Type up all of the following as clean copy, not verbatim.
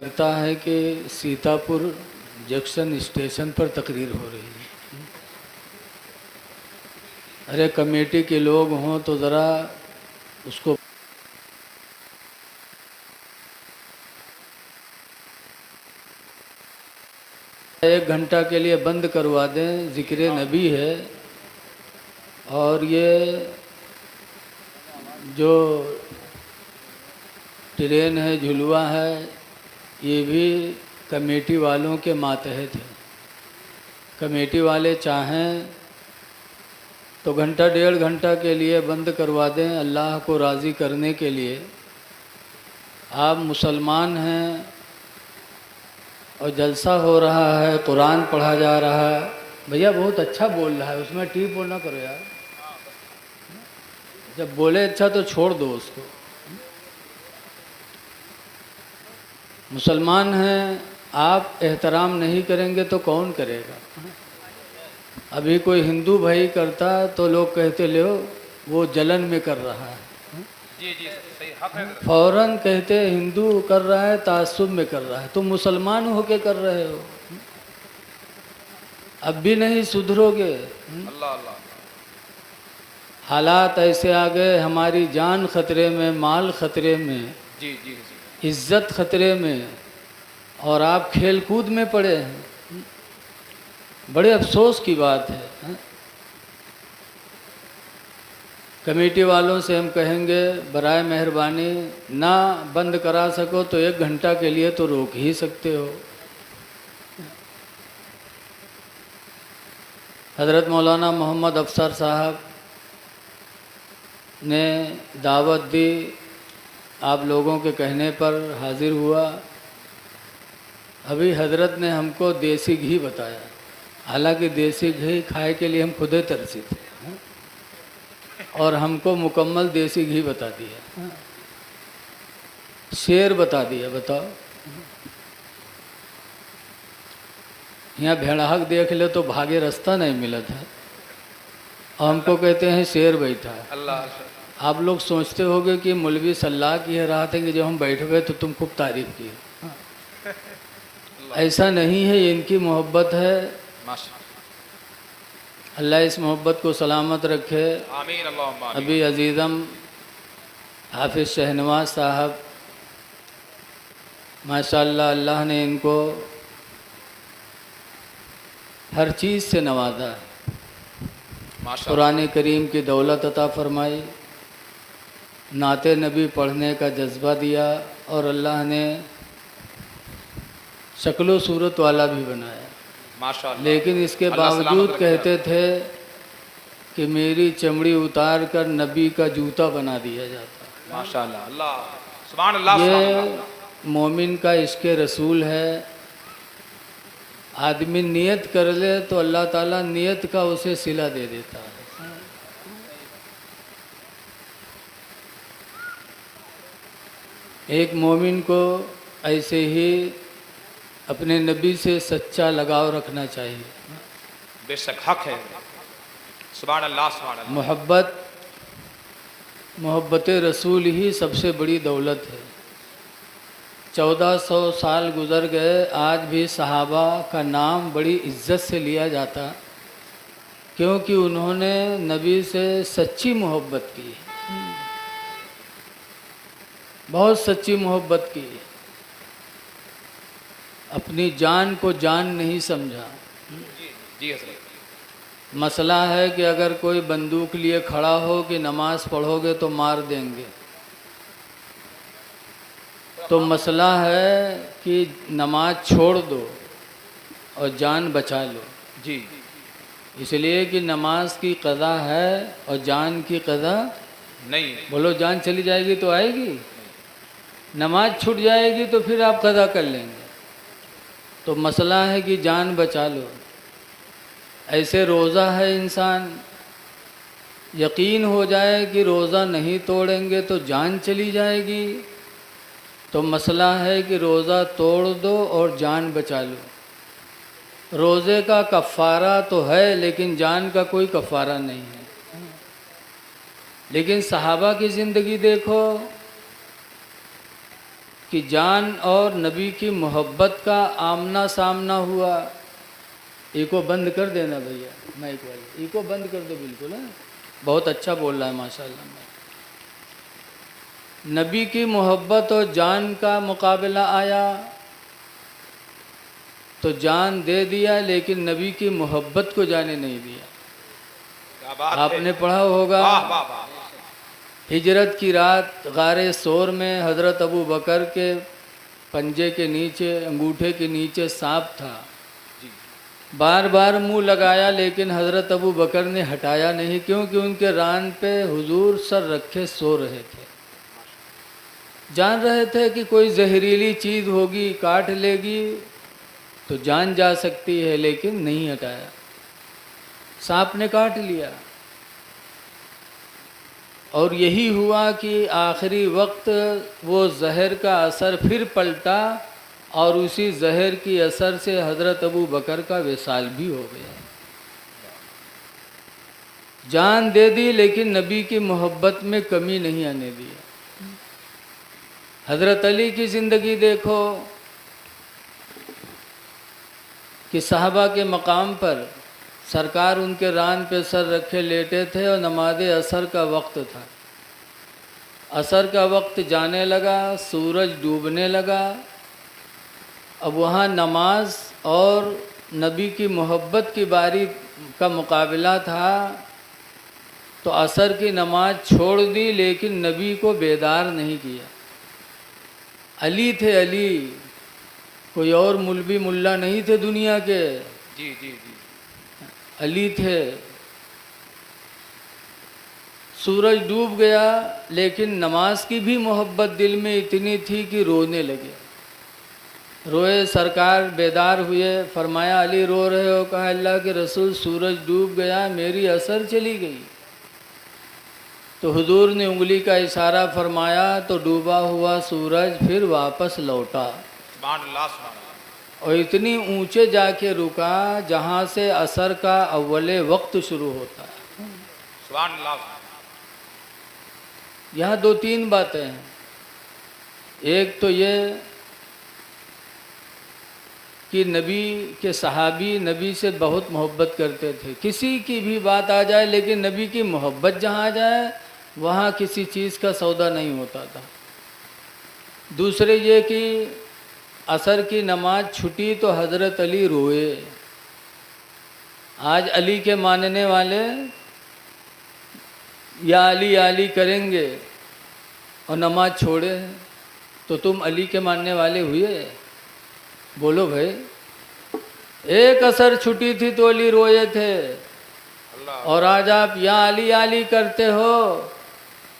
लगता है कि सीतापुर जंक्शन स्टेशन पर तकरीर हो रही है। अरे कमेटी के लोग हों तो ज़रा उसको एक घंटा के लिए बंद करवा दें। ज़िक्र नबी है और ये जो ट्रेन है, झुलवा है, ये भी कमेटी वालों के मातहत है। कमेटी वाले चाहें तो घंटा डेढ़ घंटा के लिए बंद करवा दें, अल्लाह को राज़ी करने के लिए। आप मुसलमान हैं और जलसा हो रहा है, कुरान पढ़ा जा रहा है। भैया बहुत अच्छा बोल रहा है, उसमें टीप वो ना करो यार। जब बोले अच्छा तो छोड़ दो उसको। मुसलमान हैं, आप एहतराम नहीं करेंगे तो कौन करेगा। अभी कोई हिंदू भाई करता तो लोग कहते ले वो जलन में कर रहा है। जी जी सही हक है। फौरन कहते हिंदू कर रहा है, तासुब में कर रहा है। तुम मुसलमान होके कर रहे हो, अब भी नहीं सुधरोगे। अल्लाह अल्लाह। हालात ऐसे आ गए, हमारी जान खतरे में, माल खतरे में, जी जी जी इज्जत खतरे में, और आप खेल कूद में पड़े हैं। बड़े अफसोस की बात है। कमेटी वालों से हम कहेंगे बराए मेहरबानी ना बंद करा सको तो एक घंटा के लिए तो रोक ही सकते हो। हज़रत मौलाना मोहम्मद अफसर साहब ने दावत दी, आप लोगों के कहने पर हाजिर हुआ। अभी हजरत ने हमको देसी घी बताया, हालांकि देसी घी खाए के लिए हम खुदे तरसी थे, और हमको मुकम्मल देसी घी बता दिया, शेर बता दिया। बताओ, यहाँ भेड़ाहक देख ले तो भागे रास्ता नहीं मिला था, और हमको कहते हैं शेर बैठा है। अल्लाह। आप लोग सोचते होंगे कि मौलवी सल्लाह किए रहा था कि जब हम बैठ गए तो तुम खूब तारीफ की। ऐसा नहीं है, ये इनकी मोहब्बत है। अल्लाह इस मोहब्बत को सलामत रखे। आमीन अल्लाह। अभी अजीज़म हाफिज़ शहनवाज साहब, माशाअल्लाह, अल्लाह ने इनको हर चीज़ से नवाजा, कुरान करीम की दौलत अता फरमाई, नाते नबी पढ़ने का जज्बा दिया, और अल्लाह ने शक्लो सूरत वाला भी बनाया। माशाअल्लाह। लेकिन इसके बावजूद कहते थे कि मेरी चमड़ी उतार कर नबी का जूता बना दिया जाता। माशाअल्लाह। अल्लाह सुभान अल्लाह। ये मोमिन का इश्क रसूल है। आदमी नियत कर ले तो अल्लाह ताला नियत का उसे सिला दे देता है। एक मोमिन को ऐसे ही अपने नबी से सच्चा लगाव रखना चाहिए। बेशक हक है। सुभान अल्लाह सुभान अल्लाह। मोहब्बत रसूल ही सबसे बड़ी दौलत है। 1400 साल गुज़र गए, आज भी सहाबा का नाम बड़ी इज्जत से लिया जाता, क्योंकि उन्होंने नबी से सच्ची मोहब्बत की, बहुत सच्ची मोहब्बत की। अपनी जान को जान नहीं समझा। जी हज़रत। मसला है कि अगर कोई बंदूक लिए खड़ा हो कि नमाज पढ़ोगे तो मार देंगे, तो मसला है कि नमाज छोड़ दो और जान बचा लो। जी इसलिए कि नमाज की क़ज़ा है और जान की क़ज़ा नहीं। बोलो, जान चली जाएगी तो आएगी, नमाज छूट जाएगी तो फिर आप क़ज़ा कर लेंगे। तो मसला है कि जान बचा लो। ऐसे रोज़ा है, इंसान यकीन हो जाए कि रोज़ा नहीं तोड़ेंगे तो जान चली जाएगी, तो मसला है कि रोज़ा तोड़ दो और जान बचा लो। रोज़े का कफ़ारा तो है, लेकिन जान का कोई कफ़ारा नहीं है। लेकिन सहाबा की ज़िंदगी देखो, कि जान और नबी की मोहब्बत का आमना सामना हुआ। इको बंद कर देना भैया, माइक वाले, इको बंद कर दो बिल्कुल। है बहुत अच्छा बोल रहा है माशाल्लाह। नबी की मोहब्बत और जान का मुकाबला आया तो जान दे दिया, लेकिन नबी की मोहब्बत को जाने नहीं दिया। क्या बात है। आपने पढ़ा होगा, वाह वाह वाह। हिजरत की रात गारे सोर में हज़रत अबू बकर के पंजे के नीचे, अंगूठे के नीचे सांप था। जी बार बार मुंह लगाया, लेकिन हज़रत अबू बकर ने हटाया नहीं, क्योंकि उनके रान पे हुजूर सर रखे सो रहे थे। जान रहे थे कि कोई जहरीली चीज़ होगी, काट लेगी तो जान जा सकती है, लेकिन नहीं हटाया। सांप ने काट लिया। और यही हुआ कि आखिरी वक्त वो जहर का असर फिर पलटा और उसी जहर की असर से हज़रत अबू बकर का विसाल भी हो गया। जान दे दी, लेकिन नबी की मोहब्बत में कमी नहीं आने दी। हज़रत अली की ज़िंदगी देखो कि साहबा के मकाम पर सरकार उनके रान पे सर रखे लेटे थे और नमाज असर का वक्त था। असर का वक्त जाने लगा, सूरज डूबने लगा। अब वहाँ नमाज और नबी की मोहब्बत की बारी का मुकाबला था, तो असर की नमाज छोड़ दी, लेकिन नबी को बेदार नहीं किया। अली थे अली, कोई और मुल्वी मुल्ला नहीं थे दुनिया के। जी जी जी। अली थे। सूरज डूब गया, लेकिन नमाज की भी मोहब्बत दिल में इतनी थी कि रोने लगे। रोए, सरकार बेदार हुए, फरमाया अली रो रहे हो? कहा अल्लाह के रसूल सूरज डूब गया, मेरी असर चली गई। तो हुजूर ने उंगली का इशारा फरमाया, तो डूबा हुआ सूरज फिर वापस लौटा सुभान अल्लाह, सुभान अल्लाह। और इतनी ऊंचे जाके रुका जहाँ से असर का अव्वले वक्त शुरू होता है। सुभान अल्लाह। यहाँ दो तीन बातें हैं। एक तो ये कि नबी के सहाबी नबी से बहुत मोहब्बत करते थे। किसी की भी बात आ जाए, लेकिन नबी की मोहब्बत जहाँ आ जाए वहाँ किसी चीज़ का सौदा नहीं होता था। दूसरे ये कि असर की नमाज छुटी तो हज़रत अली रोए। आज अली के मानने वाले या अली करेंगे और नमाज छोड़े, तो तुम अली के मानने वाले हुए? बोलो भाई। एक असर छुटी थी तो अली रोए थे, और आज आप या अली करते हो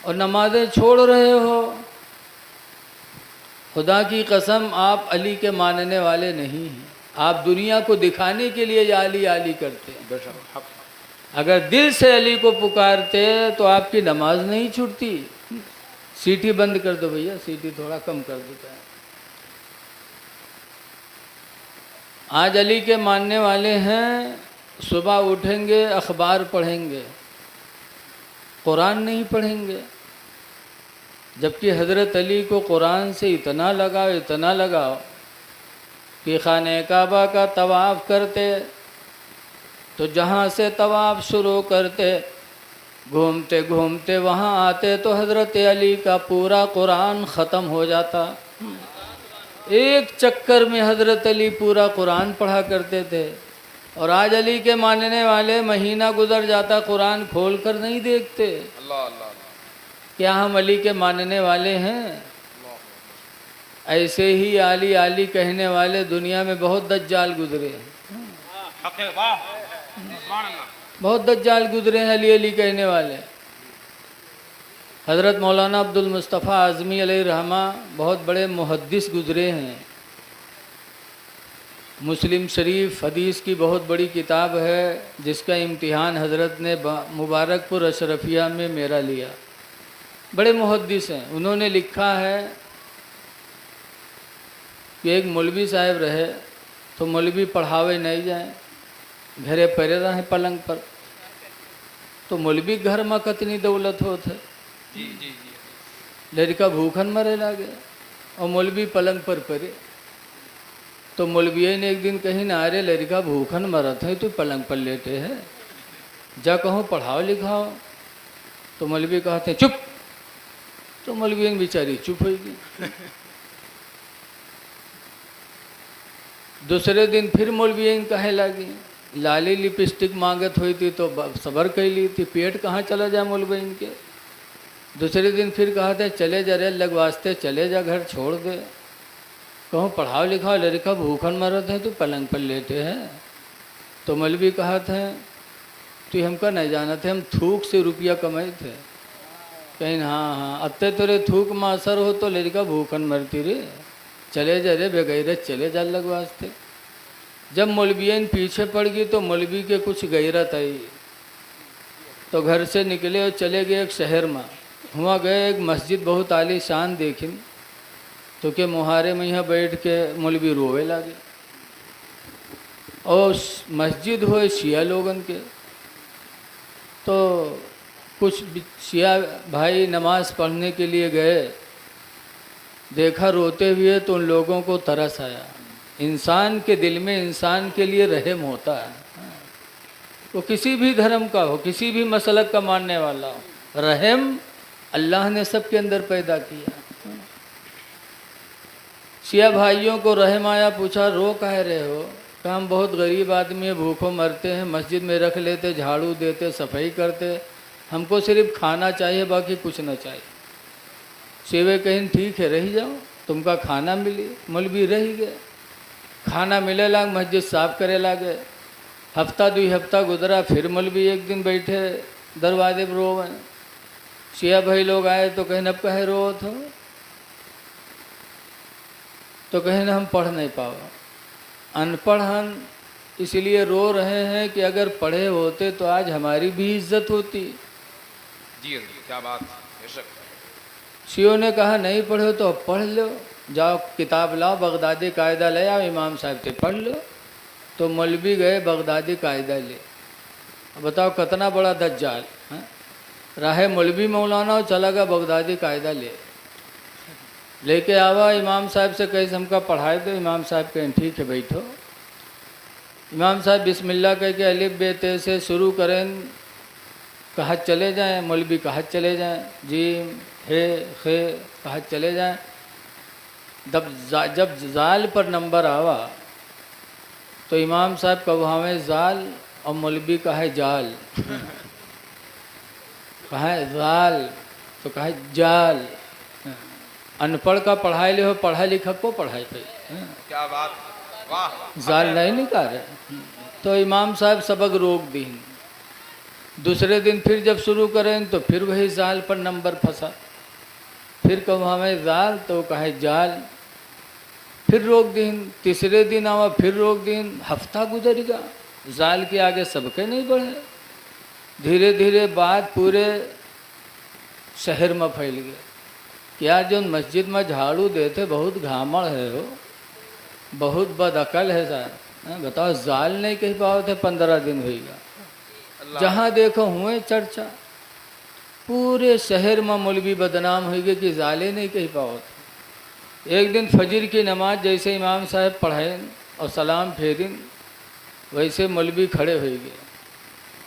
और नमाजें छोड़ रहे हो। खुदा की कसम आप अली के मानने वाले नहीं हैं। आप दुनिया को दिखाने के लिए या अली करते हैं। बेशक हक। अगर दिल से अली को पुकारते तो आपकी नमाज नहीं छूटती। सीटी बंद कर दो भैया, सीटी थोड़ा कम कर देता है। आज अली के मानने वाले हैं, सुबह उठेंगे अखबार पढ़ेंगे, कुरान नहीं पढ़ेंगे। जबकि हज़रत अली को कुरान से इतना लगाव कि खाने काबा का तवाफ़ करते तो जहाँ से तवाफ़ शुरू करते, घूमते घूमते वहाँ आते तो हज़रत अली का पूरा कुरान ख़त्म हो जाता। एक चक्कर में हज़रत अली पूरा कुरान पढ़ा करते थे। और आज अली के मानने वाले महीना गुजर जाता, कुरान खोल कर नहीं देखते। अल्लाह अल्लाह। क्या हम अली के मानने वाले हैं? ऐसे ही आली कहने वाले दुनिया में बहुत दज्जाल गुजरे हैं। हक है, वाह सुभान अल्लाह। बहुत दज्जाल गुजरे हैं अली कहने वाले। हज़रत मौलाना अब्दुल मुस्तफ़ा आज़मी अलैहि रहमा बहुत बड़े मुहद्दिस गुजरे हैं। मुस्लिम शरीफ हदीस की बहुत बड़ी किताब है, जिसका इम्तिहान हज़रत ने मुबारकपुर अशरफिया में मेरा लिया। बड़े मुहद्दिस हैं। उन्होंने लिखा है कि एक मौलवी साहब रहे तो मौलवी पढ़ावे नहीं जाए, घरे पड़े रहे पलंग पर। तो मौलवी घर में कितनी दौलत होत है, जी जी जी। लड़का भूखन मरे लागे और मौलवी पलंग पर पड़े। तो मौलवी ने एक दिन कही ना, अरे लड़का भूखन मरत है, तू पलंग पर लेटे है, जा कहूँ पढ़ाओ लिखाओ। तो मौलवी कहते चुप। तो मौलवी बेचारी चुप होगी। दूसरे दिन फिर मौलवी कहे लगी, लाली लिपस्टिक मांगत हुई थी तो सबर कर ली थी, पेट कहाँ चला जाए मौलवी के। दूसरे दिन फिर कहा था चले जा रे लगवास्ते, चले जा घर छोड़ दे, कहूँ पढ़ाओ लिखाओ, लड़का भूखन मरत है, तू पलंग पर लेटे है। तो मौलवी कहा था तू हमका नहीं जाना थे, हम थूक से रुपया कमाए थे। कहीं हाँ हाँ, अत्ते तेरे थूक में असर हो तो लड़का भूखन मरती रे, चले जा रे बेगैरत, चले जा लग वास्ते। जब मौलवियन पीछे पड़ गई तो मौलवी के कुछ गैरत आई, तो घर से निकले और चले गए एक शहर में। वहाँ गए, एक मस्जिद बहुत आलीशान देखिन, तो के मुहारे में यहाँ बैठ के मौलवी रोवे लगे। और मस्जिद हो शिया लोगन के, तो कुछ शिया भाई नमाज पढ़ने के लिए गए, देखा रोते हुए तो उन लोगों को तरस आया। इंसान के दिल में इंसान के लिए रहम होता है, वो किसी भी धर्म का हो, किसी भी मसलक का मानने वाला हो, रहम अल्लाह ने सबके अंदर पैदा किया। शिया भाइयों को रहम आया, पूछा रो कह रहे हो? कहा हम बहुत गरीब आदमी है, भूखों मरते हैं, मस्जिद में रख लेते, झाड़ू देते, सफाई करते, हमको सिर्फ खाना चाहिए, बाकी कुछ ना चाहिए। शिवे कहीं ठीक है रह जाओ, तुमका खाना मिली। मौलवी रह गए, खाना मिले लाग, मस्जिद साफ करे लागे। हफ्ता 2 हफ्ता गुजरा, फिर मौलवी एक दिन बैठे दरवाजे पर रोवे। शिया भाई लोग आए तो कहीं अब कहे रो तो कहीं ना हम पढ़ नहीं पाओ, अनपढ़ हम इसलिए रो रहे हैं कि अगर पढ़े होते तो आज हमारी भी इज्जत होती। जी क्या बात, बेशक। शियों ने कहा नहीं पढ़े तो अब पढ़ लो, जाओ किताब लाओ, बगदादी कायदा ले आओ, इमाम साहब से पढ़ लो। तो मौलवी गए बगदादी कायदा ले। बताओ कितना बड़ा दज्जाल है, राहे मौलवी मौलाना और चला गया बगदादी कायदा लेके आवा। इमाम साहब से कहीं हमका पढ़ाए दो। इमाम साहब कहें ठीक है बैठो। इमाम साहब बिस्मिल्लाह कह के अलिफ बे ते से शुरू करें, कहा चले जाएं, मौलवी कहा चले जाएं, जीम हे खे कहा चले जाएं। जब जाल पर नंबर आवा तो इमाम साहब कहावे जाल और मौलवी कहा जाल। कहा जाल तो कहा जाल। अनपढ़ का पढ़ाई ले हो, पढ़ा लिखा को पढ़ाई पे। क्या बात, वाह। जाल नहीं निकाल। तो इमाम साहब सबक रोक दी। दूसरे दिन फिर जब शुरू करें तो फिर वही जाल पर नंबर फंसा। फिर कहूँ हमें जाल तो कहे जाल, फिर रोक दिन। तीसरे दिन आवा फिर रोक दिन। हफ्ता गुजर गया, जाल के आगे सबके नहीं बढ़े। धीरे धीरे बात पूरे शहर में फैल गया। क्या जो मस्जिद में झाड़ू देते बहुत घामड़ है हो, बहुत बदअकल है साहब। बताओ जाल नहीं कह पाओ थे, 15 दिन होगा। जहाँ देखो हुए चर्चा, पूरे शहर में मौलवी बदनाम हो गए कि जाले नहीं कह पाओ थे। एक दिन फजर की नमाज जैसे इमाम साहब पढ़ाएं और सलाम फेरिन, वैसे मौलवी खड़े हो गए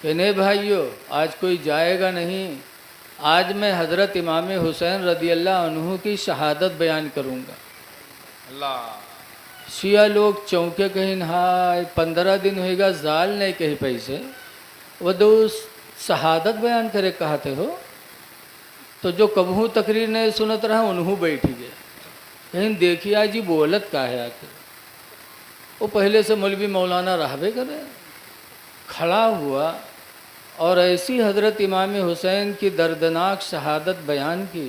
कि नहीं भाइयों आज कोई जाएगा नहीं, आज मैं हज़रत इमाम हुसैन रदियल्लाहु अन्हु की शहादत बयान करूँगा। अल्लाह। शिया लोग चौंके कहीं हाय 15 दिन होएगा जाल नहीं कहीं पैसे, वो दो शहादत बयान करे कहते हो। तो जो कबहू तकरीर नहीं सुनत रहा उन्हों बैठ गए। कहीं देखिए आज जी बोलत का है आके। वो पहले से मौलवी मौलाना रहबे करे, खड़ा हुआ और ऐसी हज़रत इमाम हुसैन की दर्दनाक शहादत बयान की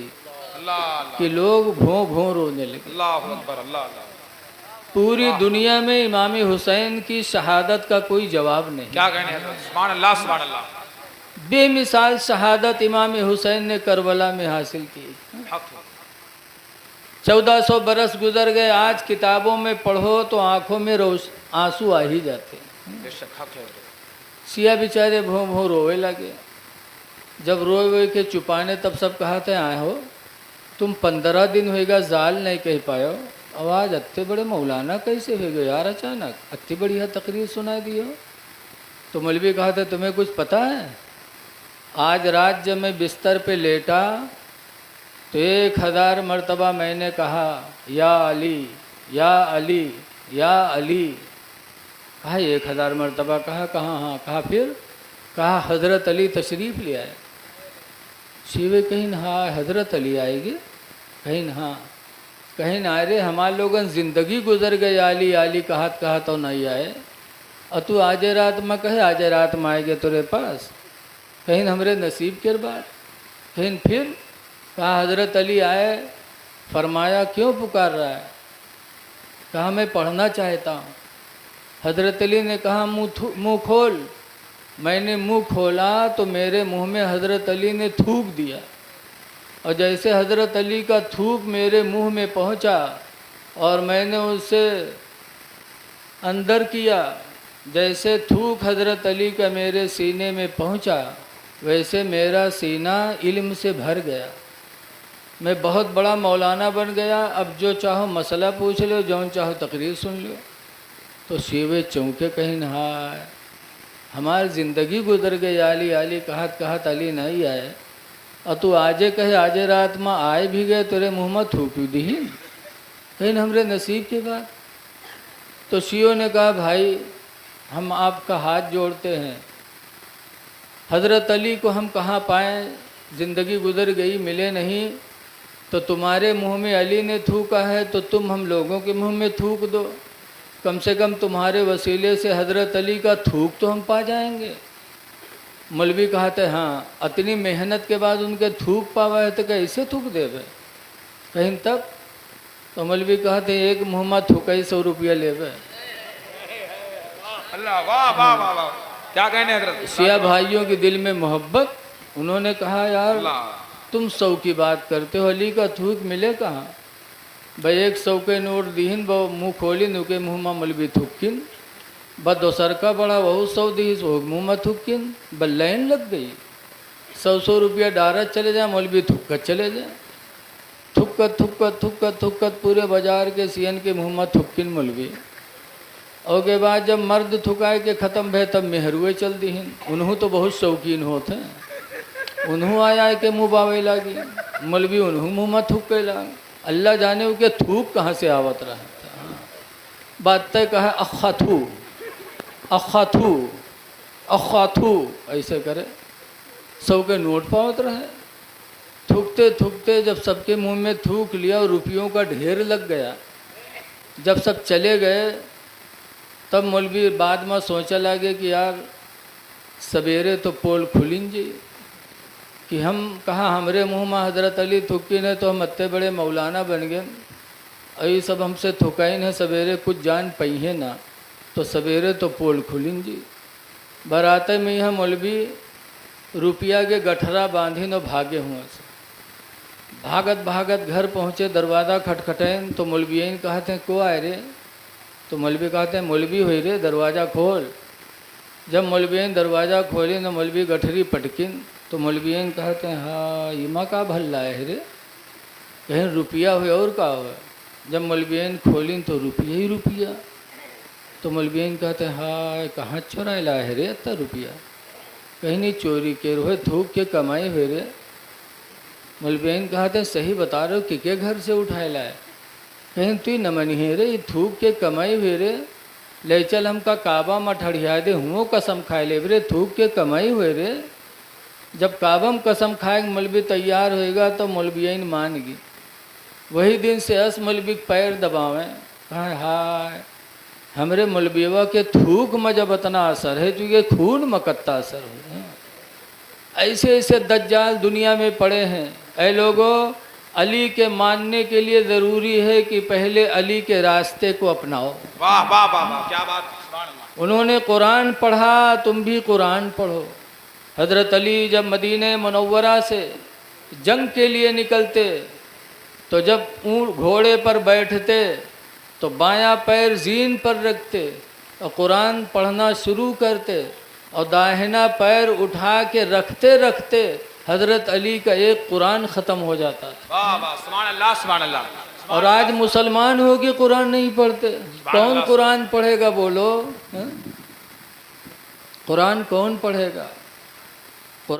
कि लोग भों भों रोने लगे। अल्लाह अकबर, अल्लाह। पूरी दुनिया में इमाम हुसैन की शहादत का कोई जवाब नहीं। क्या कहने हैं, सुभान अल्लाह, सुभान अल्लाह। बेमिसाल शहादत इमाम हुसैन ने करबला में हासिल की। 1400 बरस गुजर गए, आज किताबों में पढ़ो तो आंखों में आंसू आ ही जाते। बेशक हक है। शिया बेचारे भों भों रोवे लगे। जब रोए के चुपाने तब सब कहा थे आए हो तुम 15 दिन होएगा जाल नहीं कह पायो, आवाज़ अत्ते बड़े मौलाना कैसे हो गए यार अचानक, अत्ती बढ़िया तकरीर सुना दियो। तो मौलवी कहा था तुम्हें कुछ पता है, आज रात जब मैं बिस्तर पे लेटा तो 1000 मरतबा मैंने कहा या अली या अली या अली। कहा 1000 मरतबा कहा, कहाँ हाँ कहा, फिर कहा हज़रत अली तशरीफ़ ले आए। शिवे कहीं ना हाँ हज़रत अली आएगी, कहीं ना हाँ कहीं ना अरे हमारे लोगन ज़िंदगी गुजर गई आली आली कहा तो नहीं आए, और तू आज रात में कहे आज रात में आएगे तेरे पास, कहीं हमरे नसीब के बात। कहीं फिर कहा हज़रत अली आए, फरमाया क्यों पुकार रहा है, कहा मैं पढ़ना चाहता हूँ। हज़रत अली ने कहा मुँह खोल। मैंने मुंह खोला तो मेरे मुंह में हज़रत अली ने थूक दिया, और जैसे हज़रत अली का थूक मेरे मुंह में पहुंचा और मैंने उसे अंदर किया, जैसे थूक हज़रत अली का मेरे सीने में पहुंचा वैसे मेरा सीना इल्म से भर गया। मैं बहुत बड़ा मौलाना बन गया, अब जो चाहो मसला पूछ लो, जो चाहो तकरीर सुन लो। तो शिवे चौंके कहीं नहाए, हमारी ज़िंदगी गुजर गई आली आली कहत अली नहीं आए, और तू आजे कहे आजे रात में आए भी गए तेरे मुँह में थूक दी कहीं हमरे नसीब के बाद। तो शियो ने कहा भाई हम आपका हाथ जोड़ते हैं, हज़रत अली को हम कहाँ पाएँ, ज़िंदगी गुजर गई मिले नहीं, तो तुम्हारे मुँह में अली ने थूका है तो तुम हम लोगों के मुँह में थूक दो, कम से कम तुम्हारे वसीले से हज़रत अली का थूक तो हम पा जाएंगे। मौलवी कहते हाँ इतनी मेहनत के बाद उनके थूक पावा है तो कैसे थूक देवे कहीं तक। तो मौलवी कहते एक मुँह में थूका 100 रुपया लेवे। अल्लाह वाह वाह वाह वाह, क्या कहने हजरत। शिया भाइयों के दिल में मोहब्बत, उन्होंने कहा यार तुम 100 की बात करते हो, अली का थूक मिले कहाँ भाई। 100 के नोट दीहिन वो मुँह खोली नुके मुँह में मौलवी थुक्किन, ब दोसर का बड़ा वह 100 दी वो मुँह में थुक्किन, ब लाइन लग गई 100 रुपया डारत चले जाए, मौलवी थुक्कत चले जाए, थुक्कत थुक्कत थुक्कत थुक्कत पूरे बाजार के सीएन के मुँह में थुक्किन मौलवी। और के बाद जब मर्द थुकाए के ख़त्म भे तब मेहरुए चल दीहिन, उन्हों तो बहुत शौकीन होते हैं, उन्हों आया के मुँह बावे लागी, मौलवी उन्हों मुँह में थुक्के लाग। अल्लाह जाने के थूक कहाँ से आवत रहा था। बात तय कहा अखाथू अखाथू अखाथू ऐसे करे, 100 के नोट पावत रहे। थूकते थूकते जब सबके मुंह में थूक लिया और रुपयों का ढेर लग गया, जब सब चले गए तब मौलवी बाद में सोचा लगे कि यार सवेरे तो पोल खुलिन जी, कि हम कहा हमरे मुँह में हज़रत अली थुक्की ने तो हम इतने बड़े मौलाना बन गए, अभी सब हमसे थुकाइन है, सवेरे कुछ जान पई है ना, तो सवेरे तो पोल खुलिन जी। बराते में यह मौलवी रुपया के गठरा बांधिन और भागे हुए से, भागत भागत घर पहुँचे, दरवाज़ा खटखटेन तो मौलवियन कहते हैं को आए रे, तो मौलवी कहते हैं मौलवी हुई रे दरवाज़ा खोल। जब मौलवियन दरवाज़ा खोली तो मौलवी गठरी पटकिन, तो मौलवियन कहते हैं हाँ इमा का भल्ला है रे, कहीं रुपया हुए और का हुआ। जब मौलवियन खोलिन तो रुपया ही रुपया, तो मौलवियन कहते हैं हाँ कहाँ चोरा ला है रे इतना रुपया, कहीं नहीं चोरी के रोहे थूक के कमाई हुए रे। मौलवियन कहते हैं सही बता रहे हो कि घर से उठाए लाए, कहीं तू न मनी है रे थूक के कमाई हुए रे, ले चल हमका काबा में ठड़िया दे हुओं कसम खाए ले रे, थूक के कमाई हुए रे। जब काबा में कसम खाए मौलवी तैयार होएगा तो मौलवियन मान गई। वही दिन से अस मौलवी पैर दबावें, कहा हाय हमरे मौलविया के थूक में जब इतना असर है चूँकि खून में कत्ता असर हो। ऐसे ऐसे दज्जाल दुनिया में पड़े हैं। ऐ लोगों, अली के मानने के लिए ज़रूरी है कि पहले अली के रास्ते को अपनाओ। वाह वाह वाह वाह, क्या बात। उन्होंने कुरान पढ़ा, तुम भी कुरान पढ़ो। हज़रत अली जब मदीने मुनव्वरा से जंग के लिए निकलते तो जब ऊँट घोड़े पर बैठते तो बायां पैर जीन पर रखते और कुरान पढ़ना शुरू करते, और दाहिना पैर उठा के रखते रखते हज़रत अली का एक कुरान ख़त्म हो जाता था। वाह वाह, सुभान अल्लाह सुभान अल्लाह। और आज मुसलमान हो के कुरान नहीं पढ़ते। कौन कुरान पढ़ेगा बोलो? हाँ? कुरान कौन पढ़ेगा?